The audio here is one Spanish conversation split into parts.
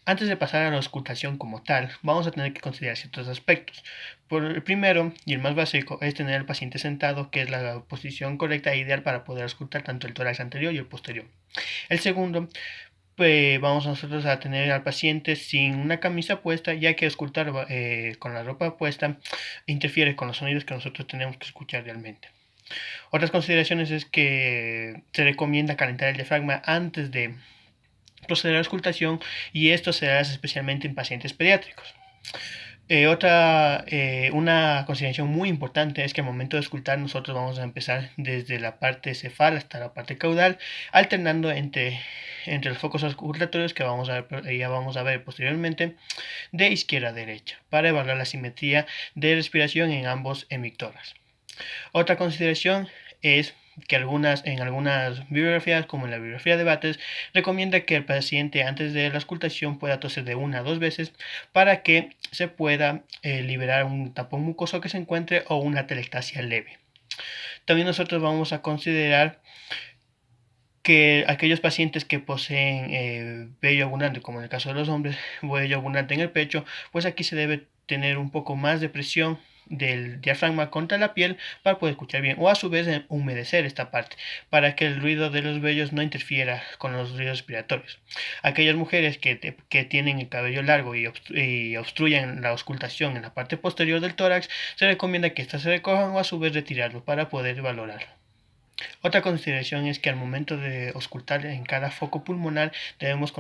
Antes de pasar a la auscultación como tal, vamos a tener que considerar ciertos aspectos. Por el primero, y el más básico, es tener al paciente sentado, que es la posición correcta e ideal para poder auscultar tanto el tórax anterior y el posterior. El segundo, pues vamos nosotros a tener al paciente sin una camisa puesta, ya que auscultar con la ropa puesta interfiere con los sonidos que nosotros tenemos que escuchar realmente. Otras consideraciones es que se recomienda calentar el diafragma antes de proceder a la auscultación, y esto se hace especialmente en pacientes pediátricos. Una consideración muy importante es que al momento de auscultar nosotros vamos a empezar desde la parte cefal hasta la parte caudal, alternando entre los focos auscultatorios que ya vamos a ver posteriormente, de izquierda a derecha, para evaluar la simetría de respiración en ambos emictoras. Otra consideración es que en algunas bibliografías, como en la bibliografía de Bates, recomienda que el paciente antes de la auscultación pueda toser de 1 a 2 veces para que se pueda liberar un tapón mucoso que se encuentre o una atelectasia leve. También nosotros vamos a considerar que aquellos pacientes que poseen vello abundante, como en el caso de los hombres, vello abundante en el pecho, pues aquí se debe tener un poco más de presión del diafragma contra la piel para poder escuchar bien, o a su vez humedecer esta parte para que el ruido de los vellos no interfiera con los ruidos respiratorios. Aquellas mujeres que tienen el cabello largo y obstruyen la auscultación en la parte posterior del tórax, se recomienda que éstas se recojan o a su vez retirarlo para poder valorarlo. Otra consideración es que al momento de auscultar en cada foco pulmonar tenemos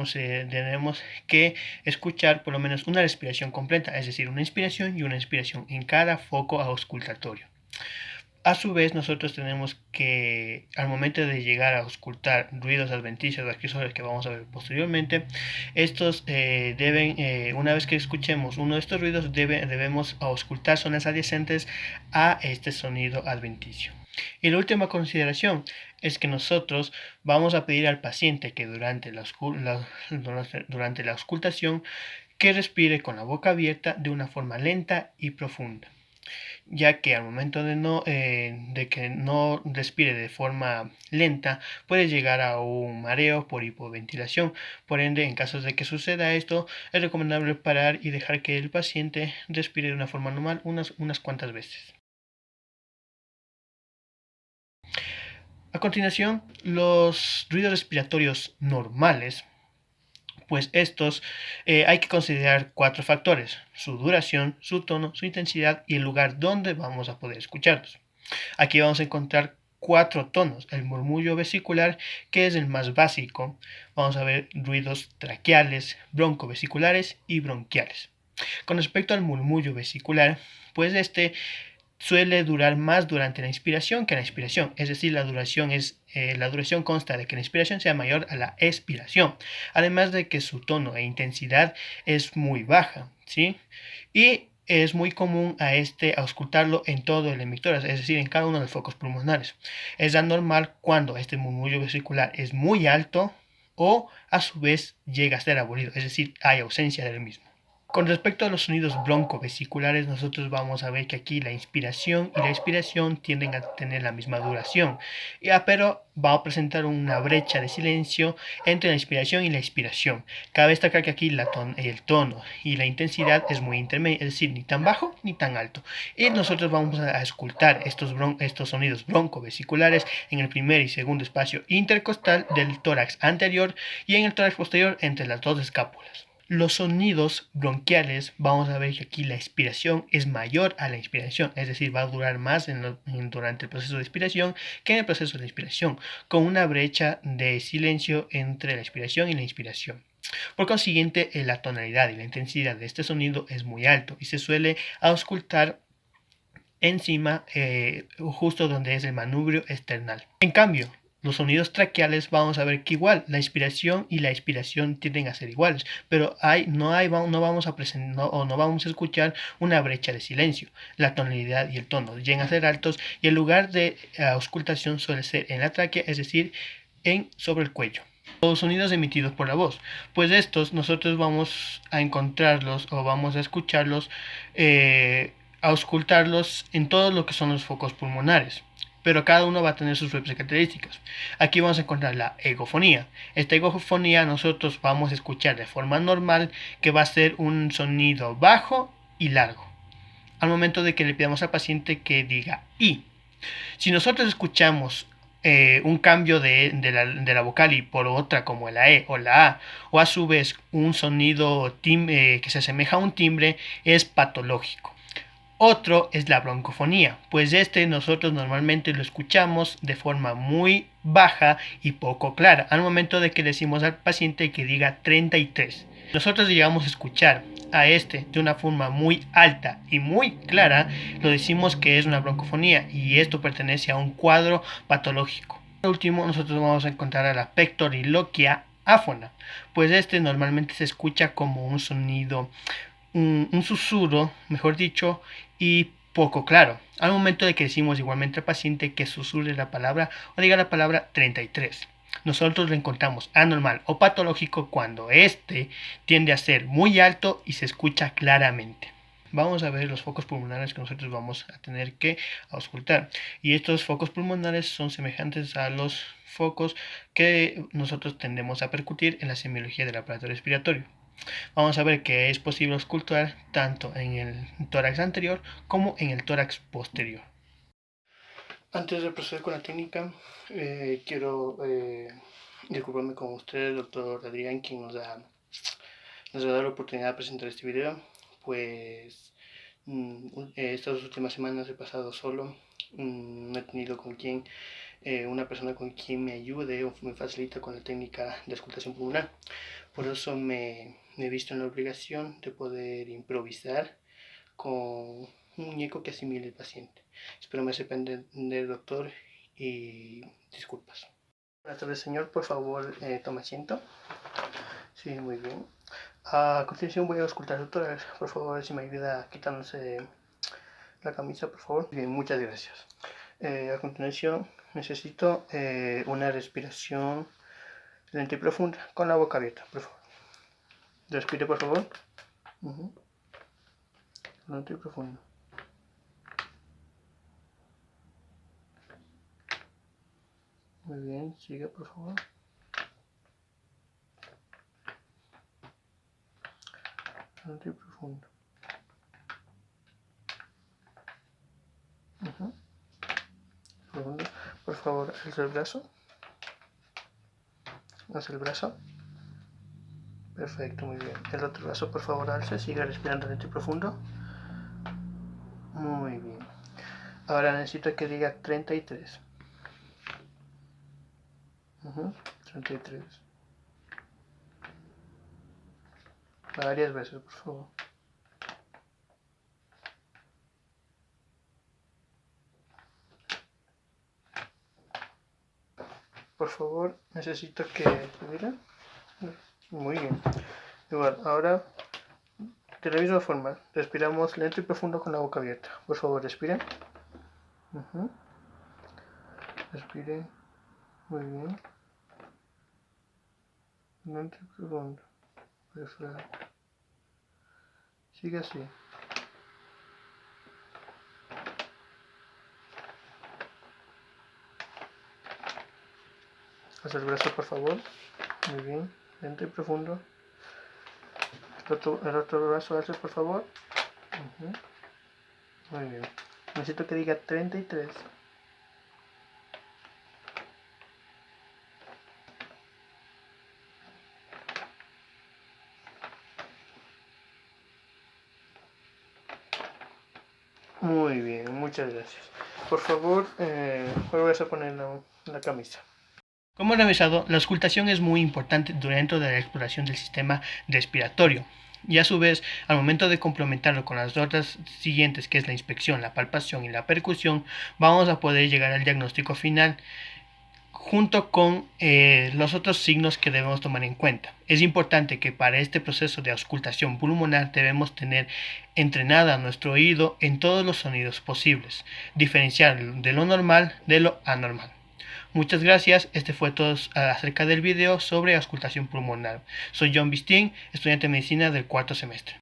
que escuchar por lo menos una respiración completa, es decir, una inspiración y una expiración en cada foco auscultatorio. A su vez, nosotros tenemos que, al momento de llegar a auscultar ruidos adventicios o adquisores que vamos a ver posteriormente, estos una vez que escuchemos uno de estos ruidos, debemos auscultar zonas adyacentes a este sonido adventicio. Y la última consideración es que nosotros vamos a pedir al paciente que durante la auscultación que respire con la boca abierta de una forma lenta y profunda, ya que al momento de que no respire de forma lenta puede llegar a un mareo por hipoventilación. Por ende, en caso de que suceda esto, es recomendable parar y dejar que el paciente respire de una forma normal unas cuantas veces. A continuación, los ruidos respiratorios normales, pues estos hay que considerar 4 factores: su duración, su tono, su intensidad y el lugar donde vamos a poder escucharlos. Aquí vamos a encontrar 4 tonos: el murmullo vesicular, que es el más básico. Vamos a ver ruidos traqueales, broncovesiculares y bronquiales. Con respecto al murmullo vesicular, pues este suele durar más durante la inspiración que la expiración, es decir, la duración consta de que la inspiración sea mayor a la expiración, además de que su tono e intensidad es muy baja, ¿sí? Y es muy común auscultarlo en todo el emictórax, es decir, en cada uno de los focos pulmonares. Es anormal cuando este murmullo vesicular es muy alto o a su vez llega a ser abolido, es decir, hay ausencia del mismo. Con respecto a los sonidos broncovesiculares, nosotros vamos a ver que aquí la inspiración y la expiración tienden a tener la misma duración, pero va a presentar una brecha de silencio entre la inspiración y la expiración. Cabe destacar que aquí el tono y la intensidad es muy intermedio, es decir, ni tan bajo ni tan alto. Y nosotros vamos a escuchar estos sonidos broncovesiculares en el primer y segundo espacio intercostal del tórax anterior y en el tórax posterior entre las dos escápulas. Los sonidos bronquiales, vamos a ver que aquí la expiración es mayor a la inspiración, es decir, va a durar más durante el proceso de expiración que en el proceso de inspiración, con una brecha de silencio entre la expiración y la inspiración. Por consiguiente, la tonalidad y la intensidad de este sonido es muy alto y se suele auscultar encima, justo donde es el manubrio external. En cambio, los sonidos traqueales, vamos a ver que igual la inspiración y la expiración tienden a ser iguales, pero no vamos a escuchar una brecha de silencio. La tonalidad y el tono llegan a ser altos y el lugar de auscultación suele ser en la tráquea, es decir, sobre el cuello. Los sonidos emitidos por la voz, pues estos nosotros vamos a encontrarlos o vamos a escucharlos, auscultarlos en todo lo que son los focos pulmonares. pero cada uno va a tener sus propias características. Aquí vamos a encontrar la egofonía. Esta egofonía nosotros vamos a escuchar de forma normal, que va a ser un sonido bajo y largo, al momento de que le pidamos al paciente que diga I. Si nosotros escuchamos un cambio de la vocal y por otra como la E o la A, o a su vez un sonido que se asemeja a un timbre, es patológico. Otro es la broncofonía, pues nosotros normalmente lo escuchamos de forma muy baja y poco clara, al momento de que le decimos al paciente que diga 33. Nosotros llegamos a escuchar a de una forma muy alta y muy clara, lo decimos que es una broncofonía, y esto pertenece a un cuadro patológico. Por último, nosotros vamos a encontrar a la pectoriloquia áfona, pues normalmente se escucha como un sonido, un susurro, mejor dicho, y poco claro, al momento de que decimos igualmente al paciente que susurre la palabra o diga la palabra 33. Nosotros lo encontramos anormal o patológico cuando tiende a ser muy alto y se escucha claramente. Vamos a ver los focos pulmonares que nosotros vamos a tener que auscultar. Y estos focos pulmonares son semejantes a los focos que nosotros tendemos a percutir en la semiología del aparato respiratorio. Vamos a ver que es posible auscultar tanto en el tórax anterior como en el tórax posterior. Antes de proceder con la técnica, quiero disculparme con usted, doctor Adrián, quien nos ha dado la oportunidad de presentar este video. Pues estas últimas semanas he pasado solo, no he tenido una persona con quien me ayude o me facilite con la técnica de auscultación pulmonar. Por eso me he visto en la obligación de poder improvisar con un muñeco que asimile el paciente. Espero me sepa entender, doctor, y disculpas. Buenas tardes, señor. Por favor, tome asiento. Sí, muy bien. A continuación voy a auscultar, doctor. Por favor, si me ayuda quitándose la camisa, por favor. Bien, muchas gracias. A continuación necesito una respiración lenta y profunda con la boca abierta, por favor. Respire, por favor. Lento y profundo. Muy bien, siga, por favor. Lento y profundo. Profundo. Por favor, alza el brazo. Alza el brazo. Perfecto, muy bien. El otro brazo, por favor, alce. Siga respirando lento y profundo. Muy bien. Ahora necesito que diga 33. 33. Varias veces, por favor. Por favor, necesito que... Mira. Muy bien. Igual, ahora, de la misma forma, respiramos lento y profundo con la boca abierta. Por favor, respiren. Respiren. Muy bien. Lento y profundo. Perfecto. Sigue así. Haz el brazo, por favor. Muy bien. Lento y profundo. El otro brazo, hace, por favor. Muy bien. Necesito que diga 33. Muy bien, muchas gracias. Por favor, vuelves a poner la camisa. Como he revisado, la auscultación es muy importante dentro de la exploración del sistema respiratorio. Y a su vez, al momento de complementarlo con las otras siguientes, que es la inspección, la palpación y la percusión, vamos a poder llegar al diagnóstico final junto con los otros signos que debemos tomar en cuenta. Es importante que para este proceso de auscultación pulmonar debemos tener entrenada nuestro oído en todos los sonidos posibles, diferenciar de lo normal de lo anormal. Muchas gracias, este fue todo acerca del video sobre auscultación pulmonar. Soy John Bistín, estudiante de medicina del cuarto semestre.